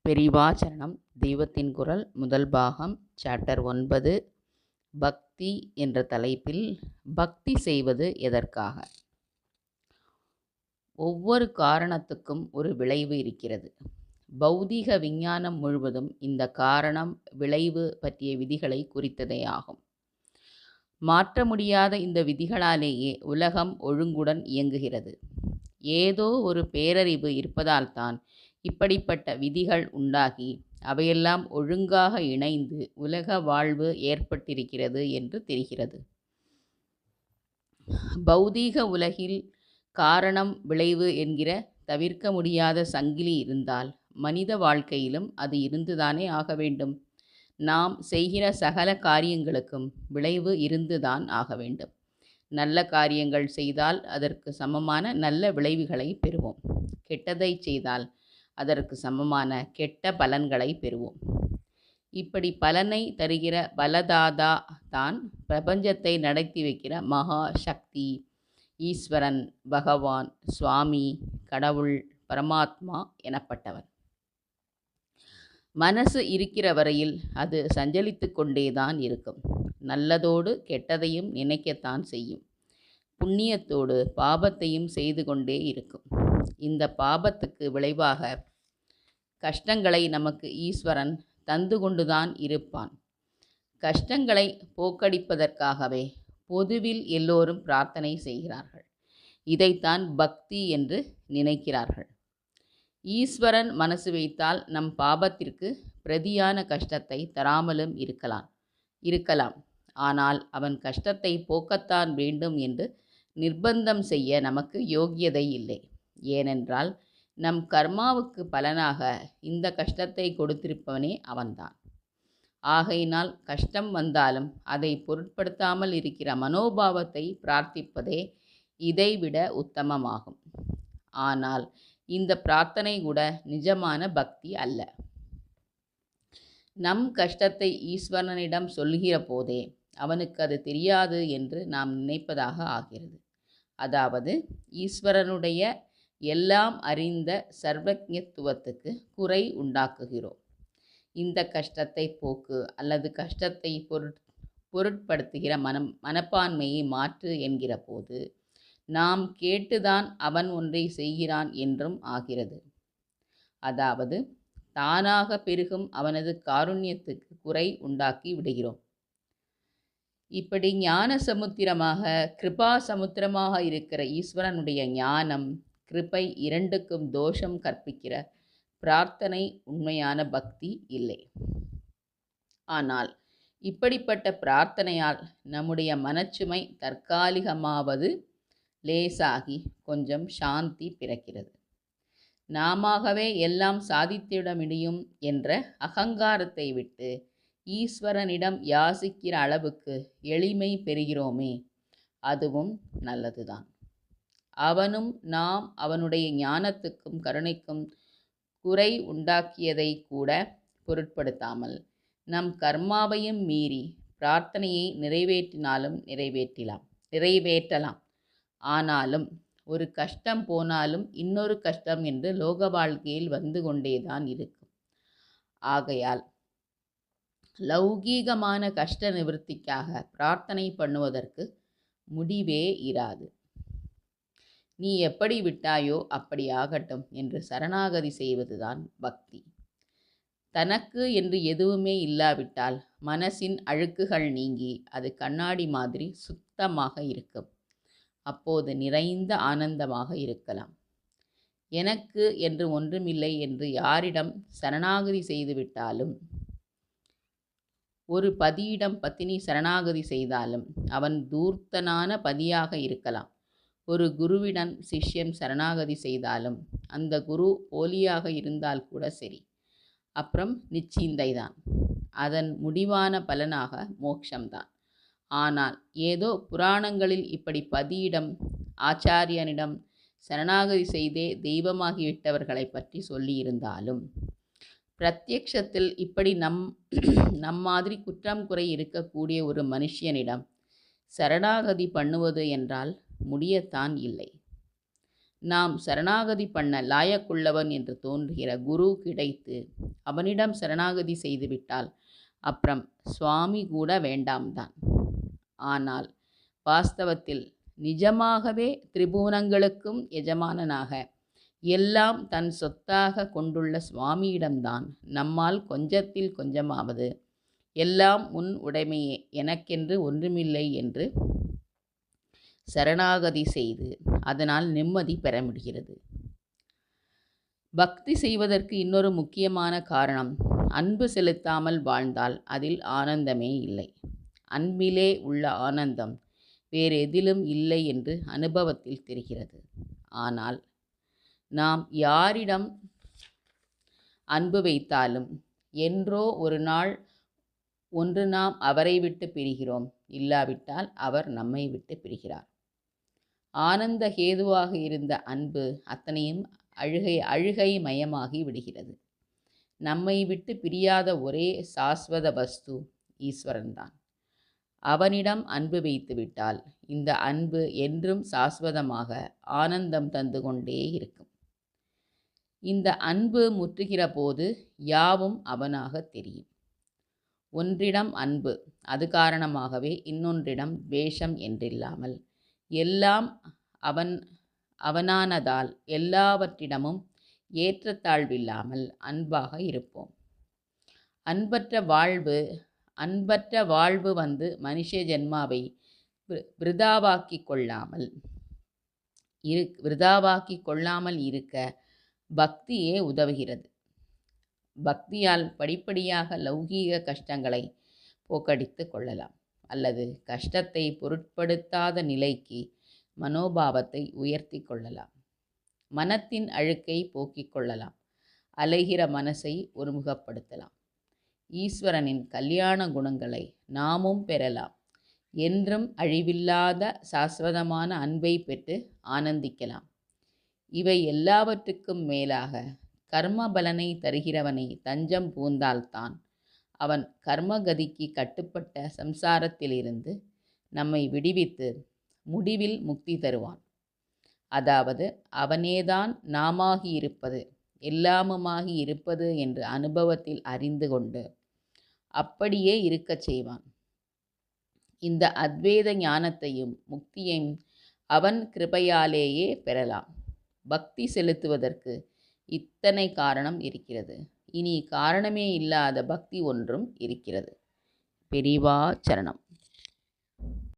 பெரிவாச்சரணம் தெய்வத்தின் குரல் முதல் பாகம் சாப்டர் 9 பக்தி என்ற தலைப்பில் பக்தி செய்வது எதற்காக? ஒவ்வொரு காரணத்துக்கும் ஒரு விளைவு இருக்கிறது. பௌதீக விஞ்ஞானம் முழுவதும் இந்த காரணம் விளைவு பற்றிய விதிகளை குறித்ததே ஆகும். மாற்ற முடியாத இந்த விதிகளாலேயே உலகம் ஒழுங்குடன் இயங்குகிறது. ஏதோ ஒரு பேரறிவு இருப்பதால்தான் இப்படிப்பட்ட விதிகள் உண்டாகி அவையெல்லாம் ஒழுங்காக இணைந்து உலக வாழ்வு ஏற்பட்டிருக்கிறது என்று தெரிகிறது. பௌதீக உலகில் காரணம் விளைவு என்கிற தவிர்க்க முடியாத சங்கிலி இருந்தால் மனித வாழ்க்கையிலும் அது இருந்துதானே ஆக வேண்டும். நாம் செய்கிற சகல காரியங்களுக்கும் விளைவு இருந்துதான் ஆக வேண்டும். நல்ல காரியங்கள் செய்தால் அதற்கு சமமான நல்ல விளைவுகளை பெறுவோம். கெட்டதை செய்தால் அதற்கு சமமான கெட்ட பலன்களை பெறுவோம். இப்படி பலனை தருகிற பலதாதா தான் பிரபஞ்சத்தை நடத்தி வைக்கிற மகா சக்தி, ஈஸ்வரன், பகவான், சுவாமி, கடவுள், பரமாத்மா எனப்பட்டவன். மனசு இருக்கிற வரையில் அது சஞ்சலித்து கொண்டேதான் இருக்கும். நல்லதோடு கெட்டதையும் நினைக்கத்தான் செய்யும். புண்ணியத்தோடு பாபத்தையும் செய்து கொண்டே இருக்கும். இந்த பாபத்துக்கு விளைவாக கஷ்டங்களை நமக்கு ஈஸ்வரன் தந்து கொண்டுதான் இருப்பான். கஷ்டங்களை போக்கடிப்பதற்காகவே பொதுவில் எல்லோரும் பிரார்த்தனை செய்கிறார்கள். இதைத்தான் பக்தி என்று நினைக்கிறார்கள். ஈஸ்வரன் மனசு வைத்தால் நம் பாபத்திற்கு பிரதியான கஷ்டத்தை தராமலும் இருக்கலாம். ஆனால் அவன் கஷ்டத்தை போக்கத்தான் வேண்டும் என்று நிர்பந்தம் செய்ய நமக்கு யோக்கியதை இல்லை. ஏனென்றால் நம் கர்மாவுக்கு பலனாக இந்த கஷ்டத்தை கொடுத்திருப்பவனே அவன்தான். ஆகையினால் கஷ்டம் வந்தாலும் அதை பொருட்படுத்தாமல் இருக்கிற மனோபாவத்தை பிரார்த்திப்பதே இதைவிட உத்தமமாகும். ஆனால் இந்த பிரார்த்தனை கூட நிஜமான பக்தி அல்ல. நம் கஷ்டத்தை ஈஸ்வரனிடம் சொல்கிற போதே அவனுக்கு அது தெரியாது என்று நாம் நினைப்பதாக ஆகிறது. அதாவது ஈஸ்வரனுடைய எல்லாம் அறிந்த சர்வஜத்துவத்துக்கு குறை உண்டாக்குகிறோம். இந்த கஷ்டத்தை போக்கு அல்லது கஷ்டத்தை பொருட்படுத்துகிற மனப்பான்மையை மாற்று என்கிற போது நாம் கேட்டுதான் அவன் ஒன்றை செய்கிறான் என்றும் ஆகிறது. அதாவது தானாக பெருகும் அவனது காருண்யத்துக்கு குறை உண்டாக்கி விடுகிறோம். இப்படி ஞான சமுத்திரமாக கிருபா சமுத்திரமாக இருக்கிற ஈஸ்வரனுடைய ஞானம் கிருபை இரண்டுக்கும் தோஷம் கற்பிக்கிற பிரார்த்தனை உண்மையான பக்தி இல்லை. ஆனால் இப்படிப்பட்ட பிரார்த்தனையால் நம்முடைய மனச்சுமை தற்காலிகமாவது லேசாகி கொஞ்சம் சாந்தி பிறக்கிறது. நாமவே எல்லாம் சாதித்திட முடியும் என்ற அகங்காரத்தை விட்டு ஈஸ்வரனிடம் யாசிக்கிற அளவுக்கு எளிமை பெறுகிறோமே, அதுவும் நல்லதுதான். அவனும் நாம் அவனுடைய ஞானத்துக்கும் கருணைக்கும் குறை உண்டாக்கியதை கூட பொருட்படுத்தாமல் நம் கர்மாவையும் மீறி பிரார்த்தனையை நிறைவேற்றலாம். ஆனாலும் ஒரு கஷ்டம் போனாலும் இன்னொரு கஷ்டம் என்று லோக வாழ்க்கையில் வந்து கொண்டேதான் இருக்கும். ஆகையால் லௌகீகமான கஷ்ட நிவர்த்திக்காக பிரார்த்தனை பண்ணுவதற்கு முடிவே இராது. நீ எப்படி விட்டாயோ அப்படி ஆகட்டும் என்று சரணாகதி செய்வதுதான் பக்தி. தனக்கு என்று எதுவுமே இல்லாவிட்டால் மனசின் அழுக்குகள் நீங்கி அது கண்ணாடி மாதிரி சுத்தமாக இருக்கும். அப்போது நிறைந்த ஆனந்தமாக இருக்கலாம். எனக்கு என்று ஒன்றுமில்லை என்று யாரிடம் சரணாகதி செய்துவிட்டாலும், ஒரு பதியிடம் பத்தினி சரணாகதி செய்தாலும் அவன் தூர்த்தனான பதியாக இருக்கலாம். ஒரு குருவிடம் சிஷ்யன் சரணாகதி செய்தாலும் அந்த குரு போலியாக இருந்தால் கூட சரி, அப்புறம் நிச்சயந்தைதான். அதன் முடிவான பலனாக மோட்சம்தான். ஆனால் ஏதோ புராணங்களில் இப்படி பதியிடம் ஆச்சாரியனிடம் சரணாகதி செய்தே தெய்வமாகிவிட்டவர்களை பற்றி சொல்லியிருந்தாலும் பிரத்யக்ஷத்தில் இப்படி நம் மாதிரி குற்றம் குறை இருக்கக்கூடிய ஒரு மனுஷியனிடம் சரணாகதி பண்ணுவது என்றால் முடியத்தான் இல்லை. நாம் சரணாகதி பண்ண லாயக்குள்ளவன் என்று தோன்றுகிற குரு கிடைத்து அவனிடம் சரணாகதி செய்துவிட்டால் அப்புறம் சுவாமி கூட வேண்டாம்தான். ஆனால் வாஸ்தவத்தில் நிஜமாகவே திரிபுவனங்களுக்கும் எஜமானனாக எல்லாம் தன் சொத்தாக கொண்டுள்ள சுவாமியிடம்தான் நம்மால் கொஞ்சத்தில் கொஞ்சமாவது எல்லாம் உன் உடைமையே, எனக்கென்று ஒன்றுமில்லை என்று சரணாகதி செய்து அதனால் நிம்மதி பெற முடிகிறது. பக்தி செய்வதற்கு இன்னொரு முக்கியமான காரணம், அன்பு செலுத்தாமல் வாழ்ந்தால் அதில் ஆனந்தமே இல்லை. அன்பிலே உள்ள ஆனந்தம் வேறு எதிலும் இல்லை என்று அனுபவத்தில் தெரிகிறது. ஆனால் நாம் யாரிடம் அன்பு வைத்தாலும் என்றோ ஒரு நாள் ஒன்று நாம் அவரை விட்டு பிரிகிறோம், இல்லாவிட்டால் அவர் நம்மை விட்டு பிரிகிறார். ஆனந்த ஹேதுவாக இருந்த அன்பு அத்தனையும் அழுகை மயமாகி விடுகிறது. நம்மை விட்டு பிரியாத ஒரே சாஸ்வத வஸ்து ஈஸ்வரன்தான். அவனிடம் அன்பு வைத்துவிட்டால் இந்த அன்பு என்றும் சாஸ்வதமாக ஆனந்தம் தந்து கொண்டே இருக்கும். இந்த அன்பு முற்றுகிற போது யாவும் அவனாக தெரியும். ஒன்றிடம் அன்பு, அது காரணமாகவே இன்னொன்றிடம் துவேஷம் என்றில்லாமல் எல்லாம் அவனானதால் எல்லாவற்றிடமும் ஏற்றத்தாழ்வில்லாமல் அன்பாக இருப்போம். அன்பற்ற வாழ்வு வந்து மனுஷ ஜென்மாவை விருதாவாக்கி கொள்ளாமல் இருக்க பக்தியே உதவுகிறது. பக்தியால் படிப்படியாக லௌகீக கஷ்டங்களை போக்கடித்து கொள்ளலாம், அல்லது கஷ்டத்தை பொருட்படுத்தாத நிலைக்கு மனோபாவத்தை உயர்த்தி கொள்ளலாம். மனத்தின் அழுக்கை போக்கிக் கொள்ளலாம், அலைகிற மனசை ஒருமுகப்படுத்தலாம். ஈஸ்வரனின் கல்யாண குணங்களை நாமும் பெறலாம். என்றும் அழிவில்லாத சாஸ்வதமான அன்பை பெற்று ஆனந்திக்கலாம். இவை எல்லாவற்றுக்கும் மேலாக கர்ம பலனை தருகிறவனை தஞ்சம் பூந்தால்தான் அவன் கர்மகதிக்கு கட்டுப்பட்ட சம்சாரத்திலிருந்து நம்மை விடுவித்து முடிவில் முக்தி தருவான். அதாவது அவனேதான் நாமாகி இருப்பது, எல்லாமுமாகி இருப்பது என்று அனுபவத்தில் அறிந்து கொண்டு அப்படியே இருக்கச் செய்வான். இந்த அத்வைத ஞானத்தையும் முக்தியையும் அவன் கிருபையாலேயே பெறலாம். பக்தி செலுத்துவதற்கு இத்தனை காரணம் இருக்கிறது. இனி காரணமே இல்லாத பக்தி ஒன்றும் இருக்கிறது. பெரிவா சரணம்.